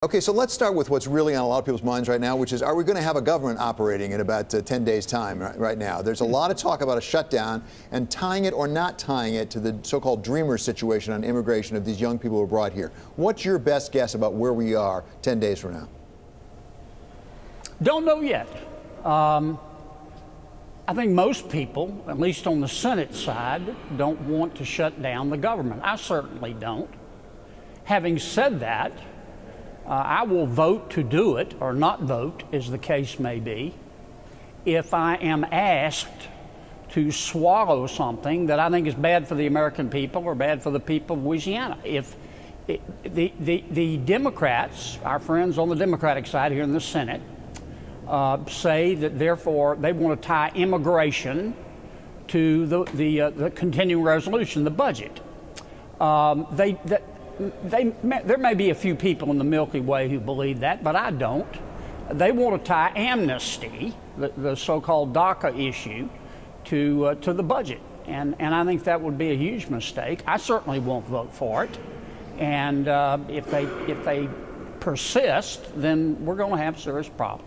Okay, so let's start with what's really on a lot of people's minds right now, which is, are we going to have a government operating in about 10 days' time right now? There's a lot of talk about a shutdown and tying it or not tying it to the so-called dreamer situation on immigration of these young people who are brought here. What's your best guess about where we are 10 days from now? Don't know yet. I think most people, at least on the Senate side, don't want to shut down the government. I certainly don't. Having said that, I will vote to do it, or not vote, as the case may be, if I am asked to swallow something that I think is bad for the American people or bad for the people of Louisiana. If the Democrats, our friends on the Democratic side here in the Senate, say that therefore they want to tie immigration to the continuing resolution, the budget. There may be a few people in the Milky Way who believe that, but I don't. They want to tie amnesty, the so-called DACA issue, to the budget, and I think that would be a huge mistake. I certainly won't vote for it, and if they persist, then we're going to have serious problems.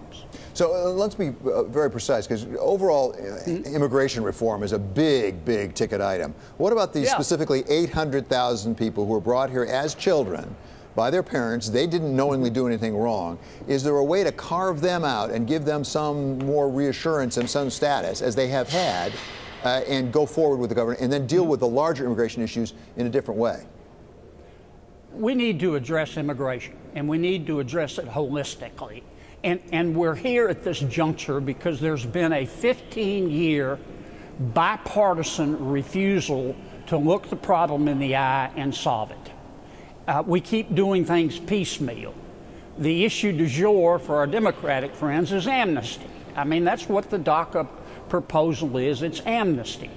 So let's be very precise, because overall immigration reform is a big, big ticket item. What about these specifically 800,000 people who were brought here as children by their parents? They didn't knowingly do anything wrong. Is there a way to carve them out and give them some more reassurance and some status, as they have had, and go forward with the government and then deal with the larger immigration issues in a different way? We need to address immigration, and we need to address it holistically. And we're here at this juncture because there's been a 15-year bipartisan refusal to look the problem in the eye and solve it. We keep doing things piecemeal. The issue du jour for our Democratic friends is amnesty. I mean, that's what the DACA proposal is. It's amnesty.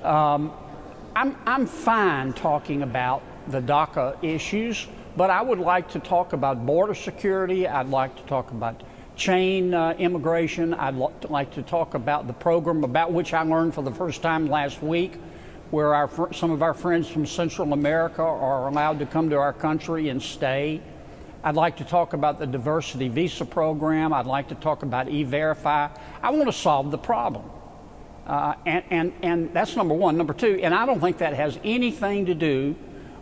I'm fine talking about the DACA issues, but I would like to talk about border security. I'd like to talk about chain immigration. I'd like to talk about the program about which I learned for the first time last week, where some of our friends from Central America are allowed to come to our country and stay. I'd like to talk about the diversity visa program. I'd like to talk about E-Verify. I want to solve the problem. And that's number one. Number two, and I don't think that has anything to do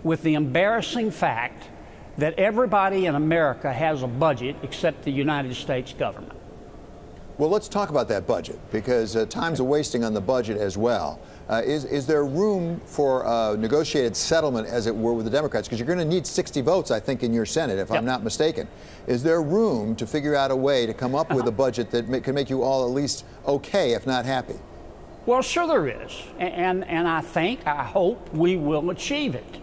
with the embarrassing fact that everybody in America has a budget except the United States government. Well, let's talk about that budget, because time's a wasting on the budget as well. Is there room for a negotiated settlement, as it were, with the Democrats? Because you're going to need 60 votes, I think, in your Senate, if I'm not mistaken. Is there room to figure out a way to come up with a budget that can make you all at least okay, if not happy? Well, sure there is. And I hope we will achieve it.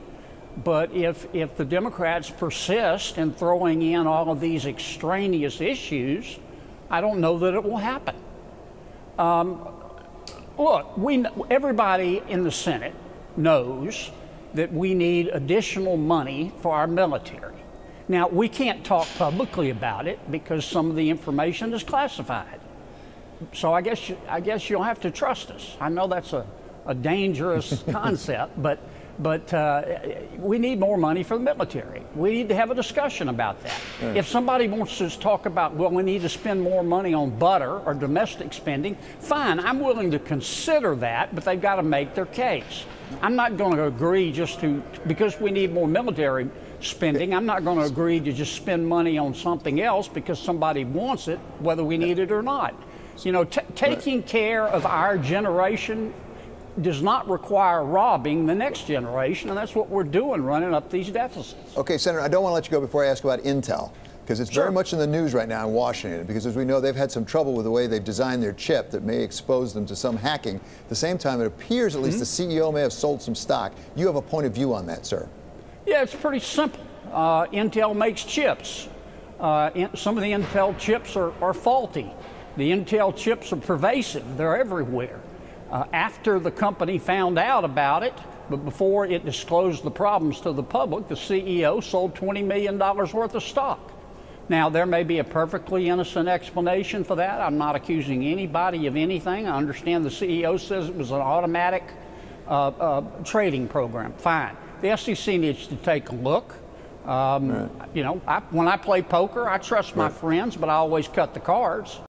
But if the Democrats persist in throwing in all of these extraneous issues, I don't know that it will happen. Look, everybody in the Senate knows that we need additional money for our military. Now, we can't talk publicly about it because some of the information is classified. So I guess you'll have to trust us. I know that's a dangerous concept, but we need more money for the military. We need to have a discussion about that. Yeah. If somebody wants to talk about, well, we need to spend more money on butter or domestic spending, fine, I'm willing to consider that, but they've got to make their case. I'm not going to agree because we need more military spending, I'm not going to agree to just spend money on something else because somebody wants it, whether we need it or not. You know, taking care of our generation does not require robbing the next generation, and that's what we're doing, running up these deficits. Okay, Senator, I don't want to let you go before I ask about Intel, because it's very much in the news right now in Washington, because as we know, they've had some trouble with the way they've designed their chip that may expose them to some hacking. At the same time, it appears at least the CEO may have sold some stock. You have a point of view on that, sir? Yeah, it's pretty simple. Intel makes chips. Some of the Intel chips are faulty. The Intel chips are pervasive. They're everywhere. After the company found out about it, but before it disclosed the problems to the public, the CEO sold $20 million worth of stock. Now, there may be a perfectly innocent explanation for that. I'm not accusing anybody of anything. I understand the CEO says it was an automatic trading program. Fine. The SEC needs to take a look. You know, when I play poker, I trust my friends, but I always cut the cards.